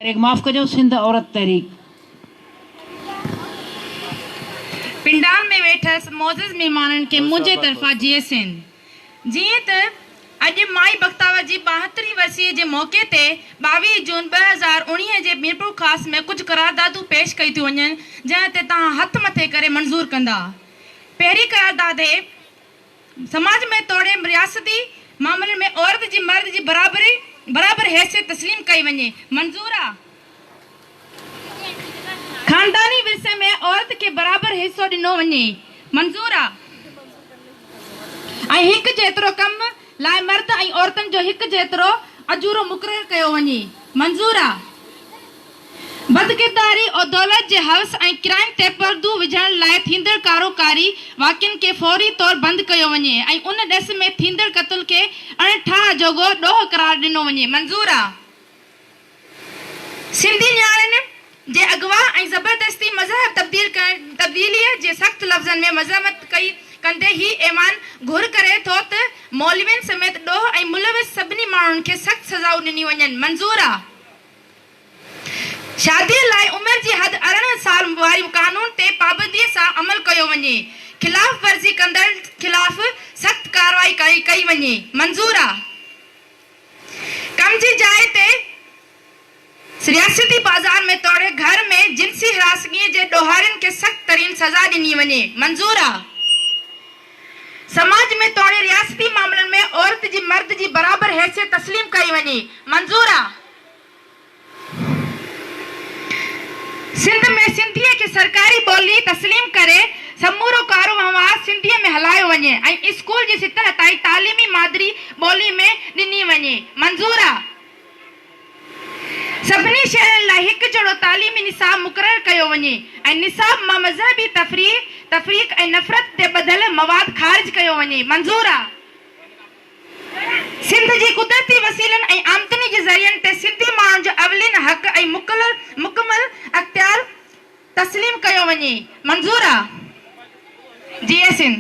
एक माफ़ कजो सिंध औरत तहरीक पिंडाल में वेठस मोज़िज़ मेहमानन के मुझे तरफा जी सिंध जीअं त अॼु माई बख्तावर जी 72वीं वरसीअ जे मौक़े ते 22 जून 2019 जे मीरपुर ख़ासि में कुझु करारदादूं पेश कई थियूं वञनि जंहिं ते तव्हां हथ मथे करे मंज़ूर कंदा। पहिरीं करारदाद समाज में तोड़े रियासती मामलनि में औरत जी मर्द जी बराबर हैसियत तस्लीम कई वञे मंज़ूर आहे। खानदानी विरसे में औरत के बराबर हिस्सो ॾिनो वञे मंज़ूर आहे। ऐं हिकु जेतिरो कम लाइ मर्द ऐं औरतुनि जो हिकु जेतिरो अजूरो मुक़ररु कयो वञे मंज़ूर आहे। बदकिरदारी और दौलत जे हवस ऐं क्राइम ते पर्दू विझण लाइ थींदड़ कारोकारी वाक़िअनि खे फौरी तौर बंदि कयो वञे ऐं उन ॾिस में थींदड़ क़त्ल खे अणठाह जोॻो ॾोह करार ॾिनो वञे मंज़ूर आहे। सिंधी न्याणियुनि जे अगवा ऐं ज़बरदस्ती मज़हब तब्दीलीअ जे सख़्त लफ़्ज़नि में मज़म्मत कंदे ही ऐवान घुर करे थो त मौलवियुनि समेत ॾोह ऐं मुलविस सभिनी माण्हुनि खे सख़्त सज़ाऊं ॾिनी वञनि मंज़ूर आहे। शादीअ लाइ उमिरि जी हद 18 साल वारी कानून ते पाबंदीअ सां अमल कयो वञे। खिलाफ़ वर्ज़ी कंदड़ खिलाफ़ सख़्त कार्रवाई कई वञे मंज़ूर आहे। कम जी जाइ ते रियासती बाज़ार में तोड़े घर में जिनसी हिरासगी जे ॾोहारियुनि खे सख़्त तरीन सज़ा ॾिनी वञे मंज़ूर आहे। समाज में तोड़े रियासती मामलनि में औरत जी मर्द जी बराबर हैसियत तस्लीम कई वञे मंज़ूर आहे। सिंध में सिंधीअ खे सरकारी ॿोली तस्लीम करे समूरो कारोबार सिंधीअ में हलायो वञे ऐं स्कूल जी सतह ताईं तालीमी मादरी ॿोली में ॾिनी वञे मंज़ूर आहे। सभिनी शहरनि लाइ हिकु जहिड़ो तालीमी निसाब मुक़ररु कयो वञे ऐं निसाब मां मज़हबी तफ़रीक़ ऐं नफ़रत ते ॿधल मवाद ख़ारिज कयो वञे मंज़ूर आहे। सिंध जी कुदरती वसीलनि ऐं आमदनी जे ज़रियनि ते सिंधी माण्हुनि जो अवलिन हक़ ऐं मुकमल अख्तियार तस्लीम कयो वञे मंज़ूर आहे। जी सिंध।